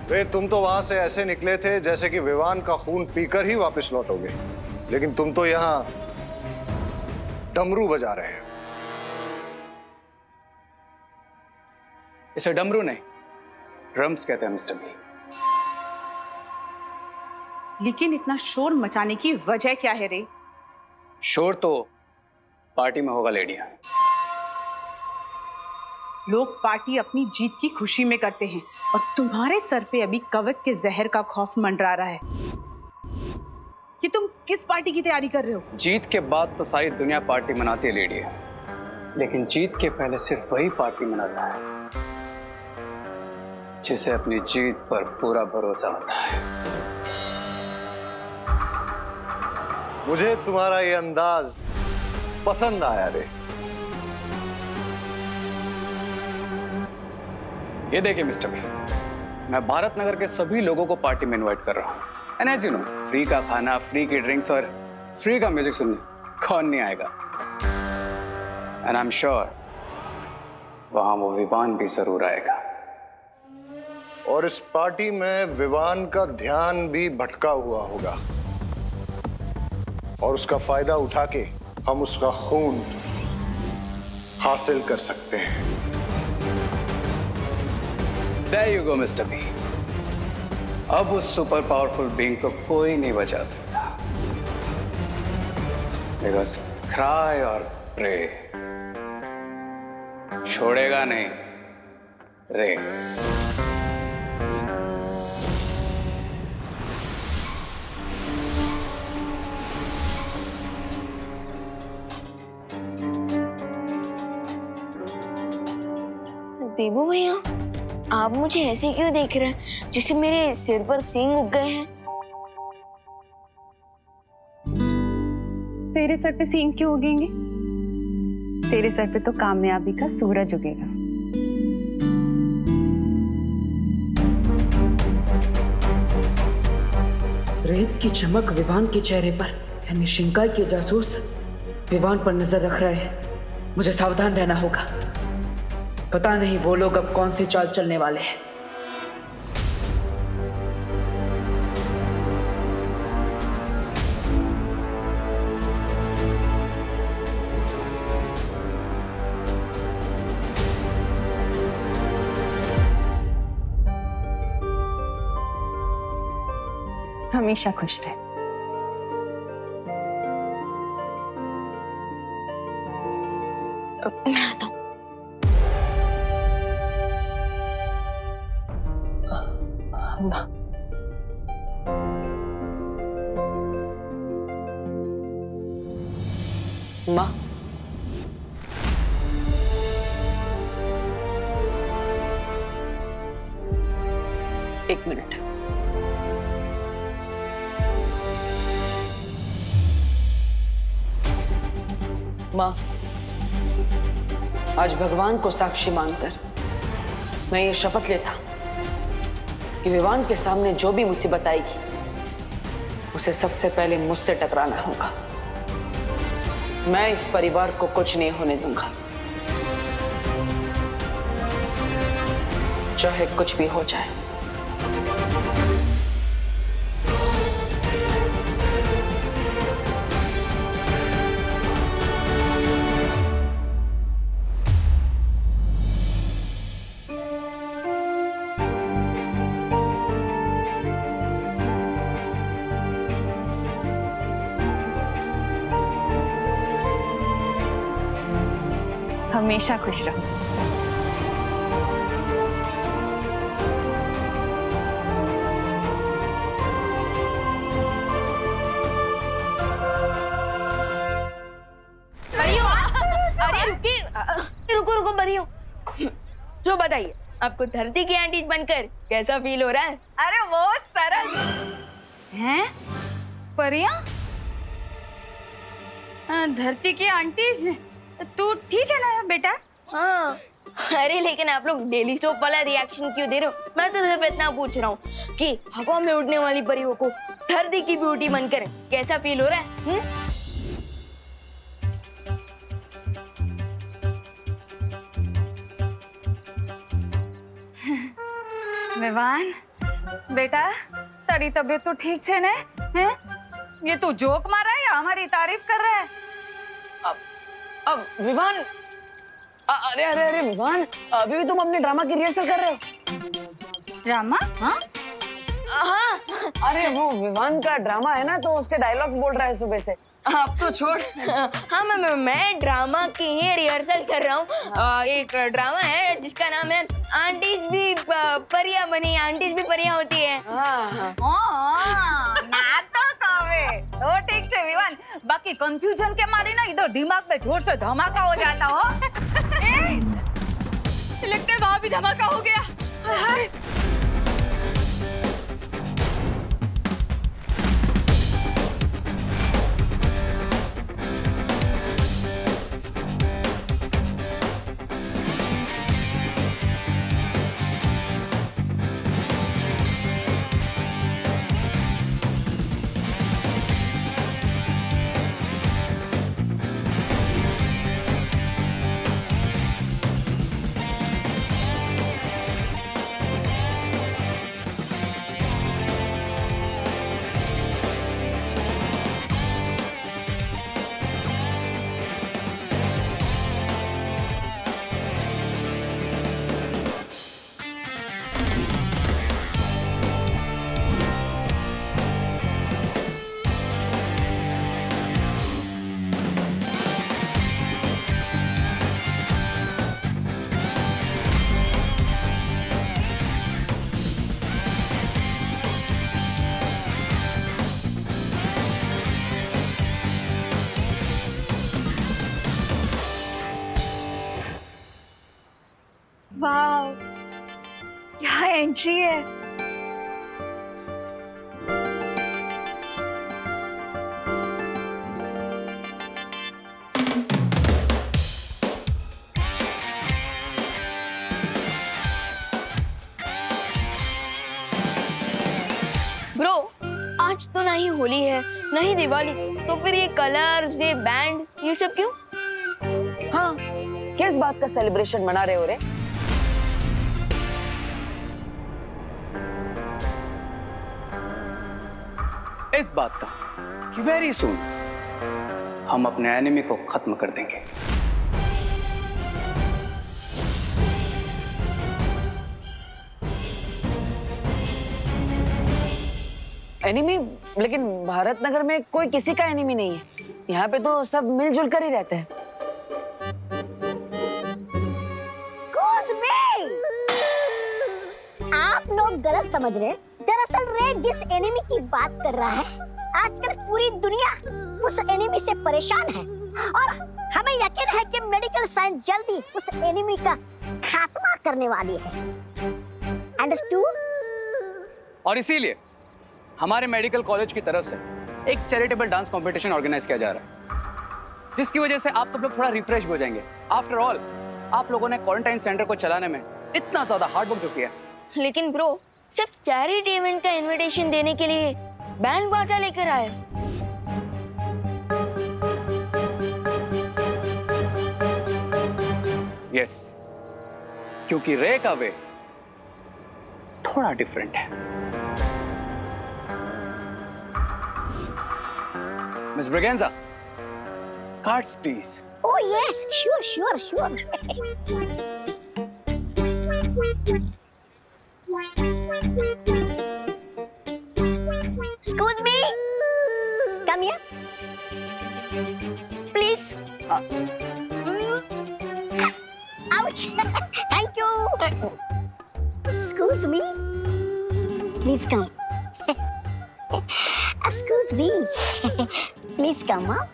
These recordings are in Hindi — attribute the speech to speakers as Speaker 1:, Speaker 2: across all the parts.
Speaker 1: वे तुम तो वहां से ऐसे निकले थे जैसे कि विवान का खून पीकर ही वापस लौटोगे, लेकिन तुम तो यहां डमरू बजा रहे हैं।
Speaker 2: इसे डमरू नहीं, ड्रम्स कहते हैं मिस्टर बी।
Speaker 3: लेकिन इतना शोर मचाने की वजह क्या है रे?
Speaker 2: शोर तो पार्टी में होगा लेडियां।
Speaker 3: लोग पार्टी अपनी जीत की खुशी में करते हैं और तुम्हारे सर पे अभी कवक के जहर का खौफ मंडरा रहा है कि तुम किस पार्टी की तैयारी कर रहे हो?
Speaker 2: जीत के बाद तो सारी दुनिया पार्टी मनाती है लेडियां, लेकिन जीत के पहले सिर्फ वही पार्टी मनाता है जिसे अपनी जीत पर पूरा भरोसा होता है।
Speaker 1: मुझे तुम्हारा ये अंदाज पसंद आया रे।
Speaker 2: ये देखिए मिस्टर बी, मैं भारत नगर के सभी लोगों को पार्टी में इनवाइट कर रहा हूँ। And as you know, free का खाना, फ्री की ड्रिंक्स और फ्री का म्यूजिक सुनने कौन नहीं आएगा। एंड आई एम श्योर वहां वो विवान भी जरूर आएगा।
Speaker 1: और इस पार्टी में विवान का ध्यान भी भटका हुआ होगा और उसका फायदा उठा के हम उसका खून हासिल कर सकते हैं।
Speaker 2: There you go, Mr. B. अब उस सुपर पावरफुल बीइंग को कोई नहीं बचा सकता। Because cry और pray छोड़ेगा नहीं रे।
Speaker 4: देबू भैया, आप मुझे ऐसे क्यों देख रहे हैं जैसे मेरे सिर पर सींग उग गए हैं?
Speaker 5: तेरे सर पे सींग क्यों उगेंगे? तेरे सर पे तो कामयाबी का सूरज उगेगा।
Speaker 6: रेत की चमक विवान के चेहरे पर, यानी शिंकाई के जासूस विवान पर नजर रख रहे हैं। मुझे सावधान रहना होगा। पता नहीं वो लोग अब कौन सी चाल चलने वाले हैं।
Speaker 5: हमेशा खुश रहे।
Speaker 4: मैं आता हूँ।
Speaker 6: माँ, एक मिनट। माँ, आज भगवान को साक्षी मानकर मैं ये शपथ लेता कि विवान के सामने जो भी मुसीबत आएगी उसे सबसे पहले मुझसे टकराना होगा। मैं इस परिवार को कुछ नहीं होने दूंगा, चाहे कुछ भी हो जाए।
Speaker 5: हमेशा खुश रहो।
Speaker 4: बरियो, अरे रुकिए, रुको रुको बरियो। जो बताइए, आपको धरती की आंटी बनकर कैसा फील हो रहा है?
Speaker 5: अरे बहुत सरल हैं परिया। धरती की आंटी, तू ठीक है ना बेटा?
Speaker 4: हाँ, अरे लेकिन आप लोग डेली सोप वाला रिएक्शन क्यों दे रहे हो? मैं तो सिर्फ इतना पूछ रहा हूँ कि हवा में उड़ने वाली परियों को धरती की ब्यूटी बनकर कैसा फील हो रहा है?
Speaker 5: विवान, बेटा तारी तबीयत तो ठीक छे ने? हैं? ये तू जोक मार रहा है या हमारी तारीफ कर रहा है?
Speaker 6: अब विवान, अरे अरे अरे विवान, अभी भी तुम अपने ड्रामा की रिहर्सल कर रहे हो?
Speaker 5: ड्रामा? हाँ?
Speaker 6: हाँ, अरे वो विवान का ड्रामा है ना, तो उसके डायलॉग बोल रहा है सुबह से। अब तो छोड़।
Speaker 4: हाँ मैं ड्रामा की ही रिहर्सल कर रहा हूँ। एक ड्रामा है जिसका नाम है आंटीज भी परियां बनी, आंटीज भी परियां होती है।
Speaker 6: हाँ,
Speaker 5: नाटक आवे तो ठीक छे विवान, बाकी कंफ्यूजन के मारे ना इधर दिमाग में जोर से धमाका हो जाता हो। लगता है वहां भी धमाका हो गया। हाय वाह, क्या एंट्री है।
Speaker 4: ब्रो, आज तो ना ही होली है ना ही दिवाली, तो फिर ये कलर्स, ये बैंड, ये सब क्यों?
Speaker 6: हाँ, किस बात का सेलिब्रेशन मना रहे हो रे?
Speaker 2: इस बात का कि वेरी सून हम अपने एनिमी को खत्म कर देंगे।
Speaker 6: एनिमी? लेकिन भारत नगर में कोई किसी का एनिमी नहीं है। यहाँ पे तो सब मिलजुल कर ही रहते हैं।
Speaker 7: Excuse me! आप लोग गलत समझ रहे हैं। दरअसल रे जिस एनिमी की बात कर रहा है, आजकल पूरी दुनिया उस एनिमी से परेशान है और हमें यकीन है कि मेडिकल साइंस जल्दी उस एनिमी का खात्मा करने वाली है। अंडरस्टूड?
Speaker 2: और इसीलिए हमारे मेडिकल कॉलेज की तरफ से एक चैरिटेबल डांस कंपटीशन ऑर्गेनाइज किया जा रहा है, जिसकी वजह से आप सब लोग थोड़ा रिफ्रेश हो जाएंगे। आफ्टर ऑल, आप लोगों ने क्वारंटाइन सेंटर को चलाने में इतना ज्यादा हार्ड वर्क जो किया।
Speaker 4: लेकिन ब्रो, सिर्फ चैरिटी इवेंट का इनविटेशन देने के लिए बैंड बाजा लेकर आए।
Speaker 2: यस, क्योंकि रे का वे थोड़ा डिफरेंट है। Miss Braganza, cards please.
Speaker 7: Oh yes, sure. Excuse me. Come here. Please. Ouch. Thank you. Excuse me. Please come. Excuse me. Please come up.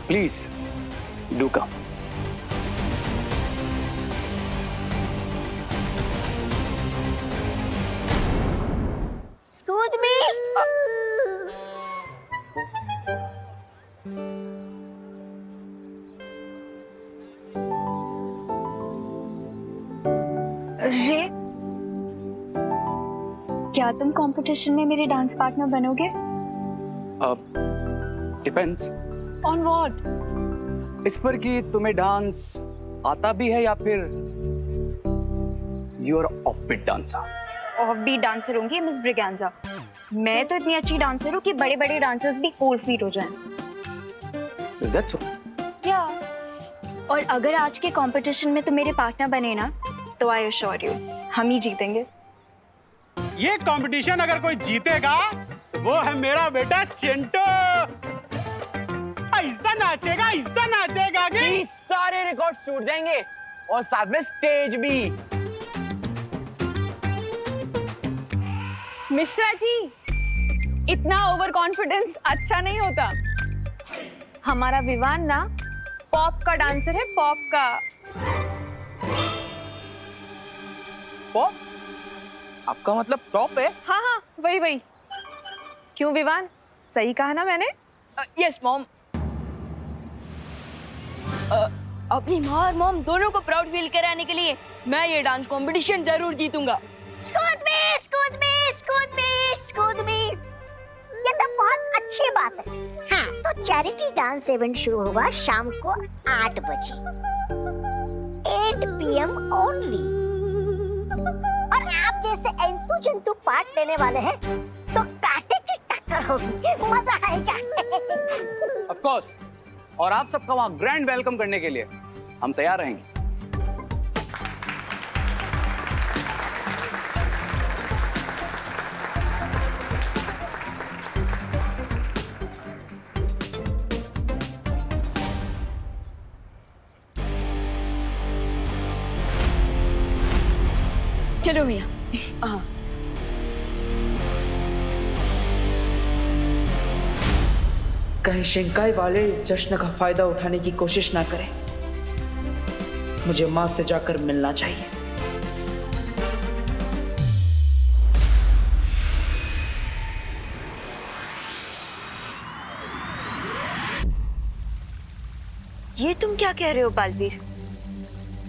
Speaker 2: Please do come.
Speaker 7: Excuse me.
Speaker 5: रे, क्या तुम कंपटीशन में मेरे डांस पार्टनर बनोगे?
Speaker 2: Depends
Speaker 5: on what?
Speaker 2: इस पर कि तुम्हें डांस आता भी है या फिर you are off beat dancer?
Speaker 8: Off beat dancer होंगी मिस ब्रिगेंजा। मैं तो इतनी अच्छी डांसर हूँ कि बड़े बड़े डांसर्स भी कोल्ड फीट हो जाएं।
Speaker 2: Is that so?
Speaker 8: या और अगर आज के कंपटीशन में तो मेरे पार्टनर बने ना, तो आई अश्योर यू हम ही जीतेंगे।
Speaker 9: ये कंपटीशन अगर कोई जीतेगा तो वो है मेरा बेटा चिंटू। ऐसा नाचेगा कि
Speaker 10: सारे रिकॉर्ड टूट जाएंगे और साथ में स्टेज भी।
Speaker 5: मिश्रा जी, इतना ओवर कॉन्फिडेंस अच्छा नहीं होता। हमारा विवान ना पॉप का डांसर है, पॉप का।
Speaker 10: पॉप? आपका मतलब टॉप है?
Speaker 5: हाँ हाँ, वही वही। क्यों विवान, सही कहा ना मैंने?
Speaker 4: Yes mom. अपनी माँ और मॉम दोनों को प्राउड फील कराने के लिए मैं ये डांस कंपटीशन जरूर जीतूंगा।
Speaker 7: स्कूद मी। ये तो बहुत अच्छी बात है। हाँ, तो चैरिटी डांस इवेंट शुरू होगा शाम को 8 बजे 8 PM ओनली। और आप जैसे एंतु जंतु पार्ट लेने वाले हैं तो कांटे की टक्कर होगी, मजा आएगा।
Speaker 2: Of course. और आप सबका वहां ग्रैंड वेलकम करने के लिए हम तैयार रहेंगे।
Speaker 4: चलो भैया।
Speaker 6: हाँ। कहीं शिंकाई वाले इस जश्न का फायदा उठाने की कोशिश ना करें। मुझे मां से जाकर मिलना चाहिए।
Speaker 11: ये तुम क्या कह रहे हो बालवीर?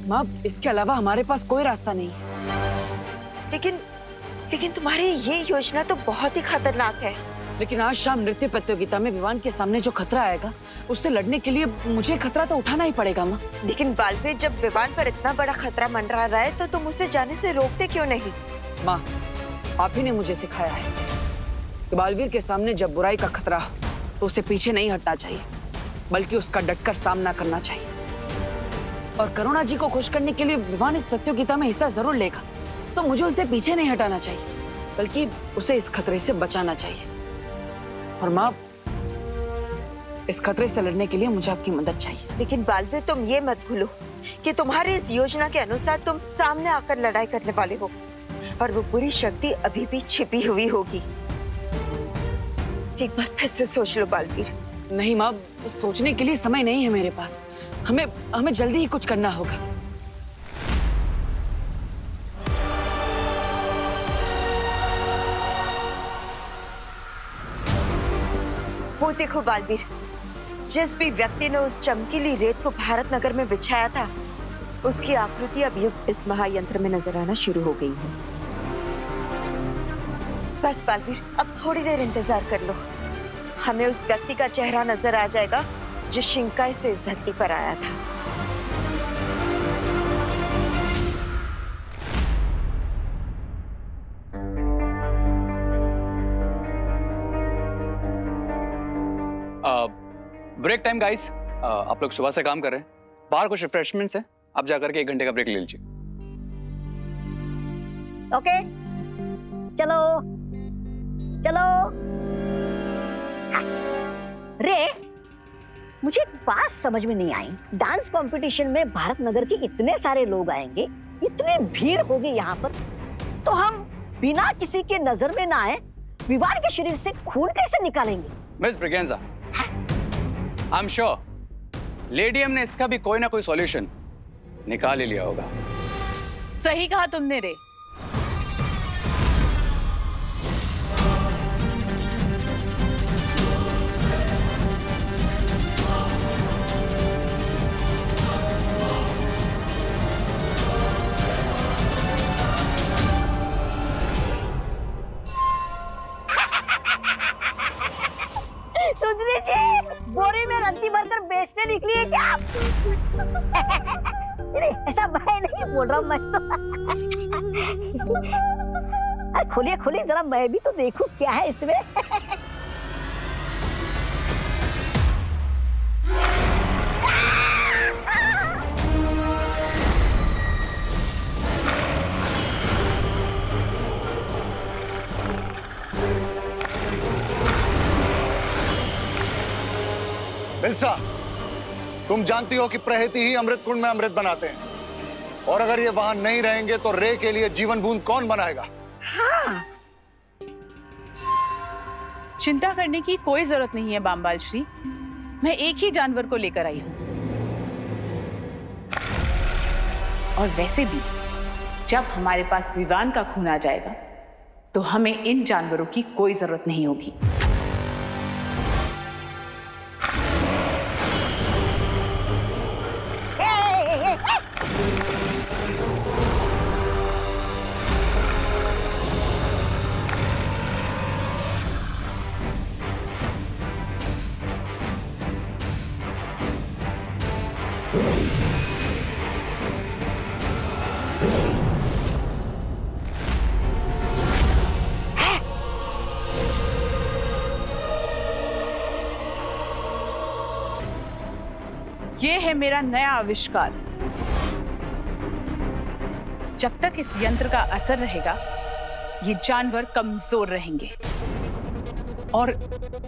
Speaker 6: मां, इसके अलावा हमारे पास कोई रास्ता नहीं।
Speaker 11: लेकिन तुम्हारी ये योजना तो बहुत ही खतरनाक है।
Speaker 6: लेकिन आज शाम नृत्य प्रतियोगिता में विवान के सामने जो खतरा आएगा, उससे लड़ने के लिए मुझे खतरा तो उठाना ही पड़ेगा मां।
Speaker 11: लेकिन बालवीर, जब विवान पर इतना बड़ा खतरा मंडरा रहा है तो तुम उसे जाने से रोकते क्यों नहीं?
Speaker 6: मां, आप ही ने मुझे सिखाया है कि बालवीर के सामने जब बुराई का खतरा हो तो उसे पीछे नहीं हटना चाहिए, बल्कि उसका डटकर सामना करना चाहिए। और करुणा जी को खुश करने के लिए विवान इस प्रतियोगिता में हिस्सा जरूर लेगा, तो मुझे उसे पीछे नहीं हटाना चाहिए, बल्कि उसे इस खतरे से बचाना चाहिए। और माँ, इस खतरे से लड़ने के लिए मुझे आपकी मदद चाहिए।
Speaker 11: लेकिन बालवीर, तुम ये मत भूलो कि तुम्हारी इस योजना के अनुसार तुम सामने आकर लड़ाई करने वाले हो और वो बुरी शक्ति अभी भी छिपी हुई होगी। एक बार फिर से सोच लो बालवीर।
Speaker 6: नहीं माँ, सोचने के लिए समय नहीं है मेरे पास। हमें जल्दी ही कुछ करना होगा।
Speaker 11: वो देखो बालवीर, जिस भी व्यक्ति ने उस चमकीली रेत को भारत नगर में बिछाया था, उसकी आकृति अब युक्त इस महायंत्र में नजर आना शुरू हो गई है। बस बालवीर, अब थोड़ी देर इंतजार कर लो। हमें उस व्यक्ति का चेहरा नजर आ जाएगा जो शिंकाई से इस धरती पर आया था।
Speaker 2: Break time guys. आप लोग सुबह से काम कर रहे हैं, बाहर कुछ रिफ्रेशमेंट्स हैं, आप जाकर के 1 घंटे का ब्रेक ले लीजिए।
Speaker 7: ओके, चलो चलो। हाँ। रे, मुझे एक बात समझ में नहीं आई। डांस कंपटीशन में भारत नगर के इतने सारे लोग आएंगे, इतनी भीड़ होगी यहाँ पर, तो हम बिना किसी के नजर में ना आए विवान के शरीर से खून कैसे निकालेंगे?
Speaker 2: Miss Braganza, I am sure lady M ने इसका भी कोई ना कोई सॉल्यूशन निकाल ही लिया होगा।
Speaker 3: सही कहा तुमने रे।
Speaker 7: सुंदरी जी, बोरी में रत्ती भरकर बेचने निकली है क्या आप? बोल रहा हूँ मैं तो। अरे खोलिए खोलिए जरा, मैं भी तो देखूं क्या है इसमें।
Speaker 1: मिल्सा, तुम जानती हो कि प्रहति ही अमृत कुंड में अमृत बनाते हैं, और अगर ये वहां नहीं रहेंगे तो रे के लिए जीवन बूंद कौन बनाएगा?
Speaker 3: हाँ। चिंता करने की कोई जरूरत नहीं है बामबाल श्री, मैं एक ही जानवर को लेकर आई हूं। और वैसे भी जब हमारे पास विवान का खून आ जाएगा तो हमें इन जानवरों की कोई जरूरत नहीं होगी। ये है मेरा नया आविष्कार। जब तक इस यंत्र का असर रहेगा ये जानवर कमजोर रहेंगे।
Speaker 2: और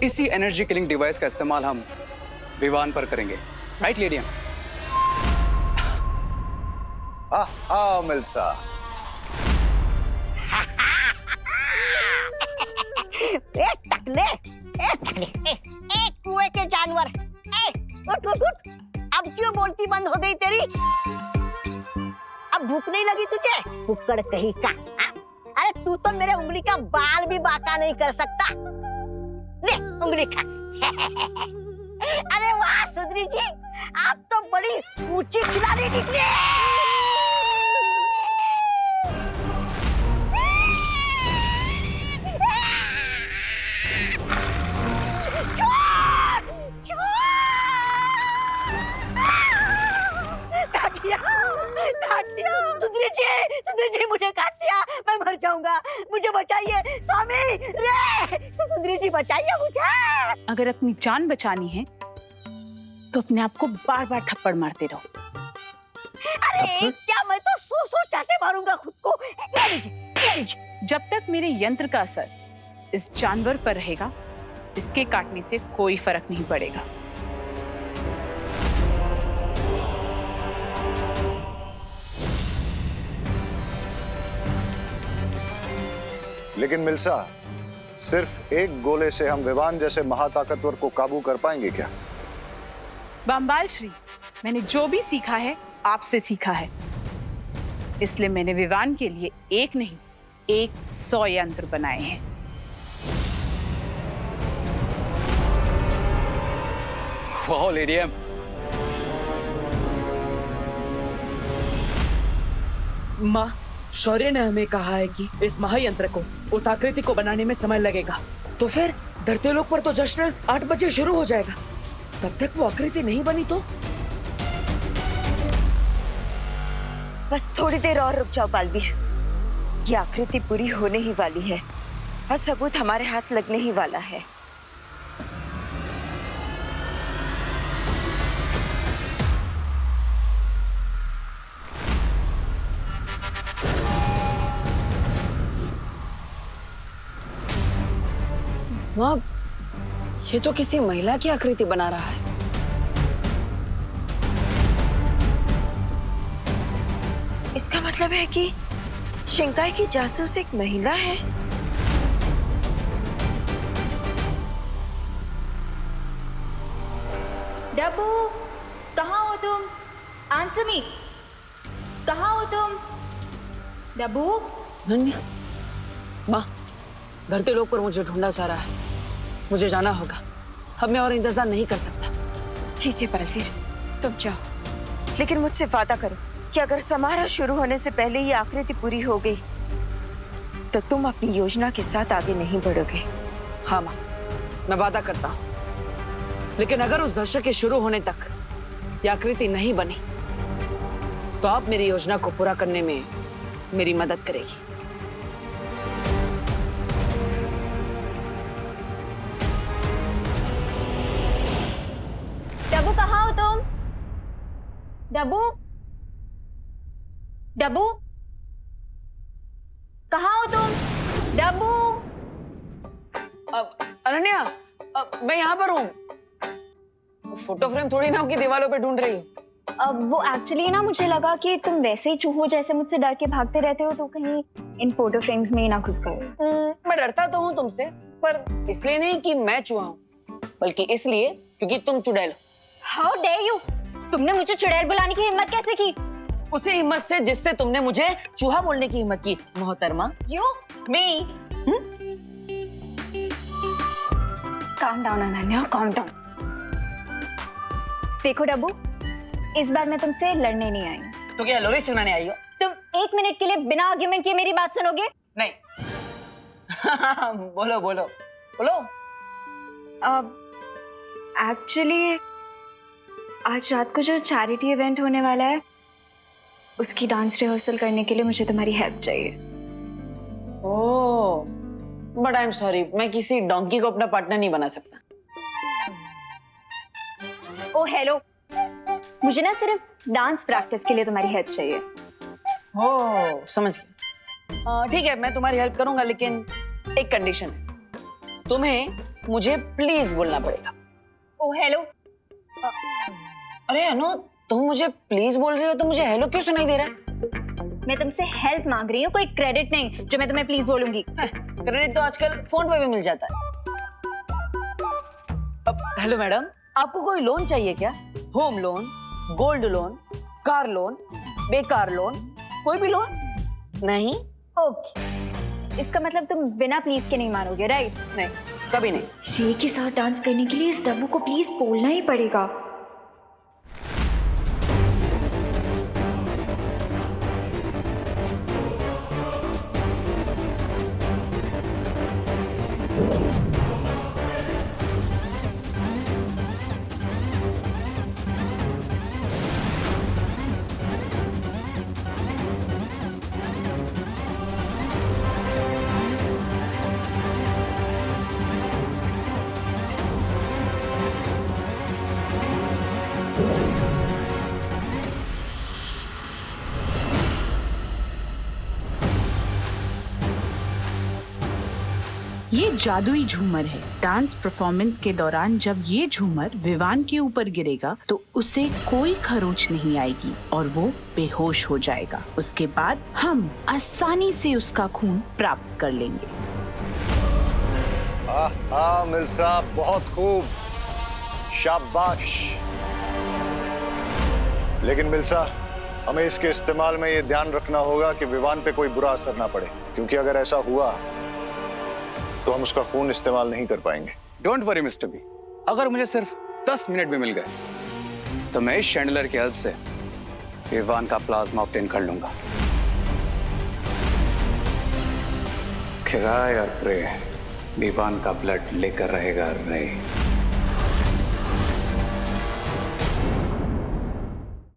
Speaker 2: इसी एनर्जी किलिंग डिवाइस का इस्तेमाल हम विवान पर करेंगे, राइट लेडियम?
Speaker 1: हाँ मिल्सा।
Speaker 7: टकले, कुएं के जानवर, उठ उठ उठ। अब क्यों बोलती बंद हो गई तेरी? अब भूख नहीं लगी तुझे? कुक्कड़ कहीं का। अरे तू तो मेरे उंगली का बाल भी बाका नहीं कर सकता। ले उंगली खा। अरे वाह सुंदरी जी, आप तो बड़ी ऊंची खिलाड़ी निकली। सुंदरी जी मुझे काट दिया, मैं मर जाऊंगा, मुझे बचाइए स्वामी रे, सुंदरी जी बचाइए मुझे।
Speaker 3: अगर अपनी जान बचानी है तो अपने आप को बार बार थप्पड़ मारते रहो।
Speaker 7: अरे क्या मैं तो सौ चाटे मारूंगा खुद को। ये लीजिए।
Speaker 3: जब तक मेरे यंत्र का असर इस जानवर पर रहेगा इसके काटने से कोई फर्क नहीं पड़ेगा।
Speaker 1: लेकिन मिल्सा, सिर्फ एक गोले से हम विवान जैसे महाताकतवर को काबू कर पाएंगे क्या?
Speaker 3: बामबाल श्री, मैंने जो भी सीखा है आपसे सीखा है, इसलिए मैंने विवान के लिए एक नहीं 100 यंत्र बनाए हैं।
Speaker 2: वाह लेडियम,
Speaker 6: माँ, शौर्य ने हमें कहा है कि इस महायंत्र को, उस आकृति को बनाने में समय लगेगा। तो फिर धरती लोक पर तो जश्न 8 बजे शुरू हो जाएगा। तब तक वो आकृति नहीं बनी तो?
Speaker 11: बस थोड़ी देर और रुक जाओ बालवीर। ये आकृति पूरी होने ही वाली है और सबूत हमारे हाथ लगने ही वाला है।
Speaker 6: माँ, ये तो किसी महिला की आकृति बना रहा है।
Speaker 11: इसका मतलब है कि शिंकाई की जासूस एक महिला है।
Speaker 8: डब्बू, कहाँ हो तुम? आंसर मी, कहाँ हो तुम? डब्बू?
Speaker 6: नन्या, माँ, धरती लोक पर मुझे ढूंढा जा रहा है। मुझे जाना होगा। अब मैं और इंतजार नहीं कर सकता।
Speaker 11: ठीक है बालवीर, तुम जाओ, लेकिन मुझसे वादा करो कि अगर समारोह शुरू होने से पहले ये आकृति पूरी हो गई तो तुम अपनी योजना के साथ आगे नहीं बढ़ोगे।
Speaker 6: हाँ माँ, मैं वादा करता हूँ। लेकिन अगर उस दशक के शुरू होने तक ये आकृति नहीं बनी तो आप मेरी योजना को पूरा करने में मेरी मदद करेगी।
Speaker 8: डब्बू कहाँ हो तुम? डब्बू, डब्बू कहाँ हो तुम? डब्बू।
Speaker 6: अनन्या, मैं यहाँ पर हूँ। फोटो फ्रेम थोड़ी ना आपकी दीवारों पे ढूंढ रही हूँ।
Speaker 8: अब वो एक्चुअली ना मुझे लगा कि तुम वैसे ही चूहों जैसे मुझसे डर के भागते रहते हो, तो कहीं इन फोटो फ्रेम्स में ही ना घुस गए।
Speaker 6: मैं डरता तो हूँ तुमसे, पर इसलिए नहीं कि मैं चूहा हूँ, बल्कि इसलिए क्योंकि तुम चुड़ैल हो।
Speaker 8: How dare you! तुमने मुझे चुड़ैल बुलाने की हिम्मत कैसे की?
Speaker 6: उसी हिम्मत से जिससे तुमने मुझे चूहा बोलने की हिम्मत की, मोहतरमा।
Speaker 8: You
Speaker 6: me.
Speaker 8: Calm down Ananya, calm down. देखो डब्बू, इस बार मैं तुमसे लड़ने नहीं आई हूँ।
Speaker 6: तो क्या लोरी सुनाने आई हो?
Speaker 8: तुम 1 मिनट के लिए बिना आर्ग्यूमेंट किए मेरी बात सुनोगे?
Speaker 6: नहीं। बोलो बोलो बोलो।
Speaker 8: एक्चुअली आज रात को जो चैरिटी इवेंट होने वाला है, उसकी डांस रिहर्सल करने के लिए मुझे तुम्हारी हेल्प चाहिए।
Speaker 6: ओह, बट आई एम सॉरी, मैं किसी डोंकी को अपना पार्टनर नहीं बना सकता।
Speaker 8: ओ हेलो, मुझे ना सिर्फ डांस प्रैक्टिस के लिए तुम्हारी हेल्प चाहिए।
Speaker 6: ओह, समझ गया। ठीक है, मैं तुम्हारी हेल्प करूंगा, लेकिन एक कंडीशन है। तुम्हें मुझे प्लीज बोलना पड़ेगा।
Speaker 8: ओ हेलो।
Speaker 6: अरे अनु, तुम मुझे प्लीज बोल रही हो तो मुझे हेलो क्यों सुनाई दे रहा है?
Speaker 8: मैं तुमसे हेल्प मांग रही हूँ, कोई क्रेडिट नहीं जो मैं तुम्हें प्लीज बोलूंगी।
Speaker 6: क्रेडिट तो आजकल फोन पे भी मिल जाता है। अब हेलो मैडम, आपको कोई लोन चाहिए क्या? Home loan, gold loan, car loan, बेकार लोन, कोई भी लोन? नहीं?
Speaker 8: ओके, इसका मतलब तुम बिना प्लीज के नहीं मानोगे, राइट?
Speaker 6: नहीं, कभी नहीं।
Speaker 8: रे के साथ डांस करने के लिए इस डब्बू को प्लीज बोलना ही पड़ेगा।
Speaker 3: ये जादुई झूमर है। डांस परफॉर्मेंस के दौरान जब ये झूमर विवान के ऊपर गिरेगा तो उसे कोई खरोच नहीं आएगी और वो बेहोश हो जाएगा। उसके बाद हम आसानी से उसका खून प्राप्त कर लेंगे।
Speaker 1: हाँ मिल्सा, बहुत खूब, शाबाश। लेकिन मिल्सा, हमें इसके इस्तेमाल में ये ध्यान रखना होगा कि विवान पे कोई बुरा असर ना पड़े, क्योंकि अगर ऐसा हुआ तो हम उसका खून इस्तेमाल नहीं कर पाएंगे।
Speaker 2: डोंट वरी मिस्टर बी, अगर मुझे सिर्फ 10 मिनट भी मिल गए तो मैं इस शैंडलर की हेल्प से विवान का प्लाज्मा ऑब्टेन कर लूंगा। खिराए और प्रे, विवान का ब्लड लेकर रहेगा रे।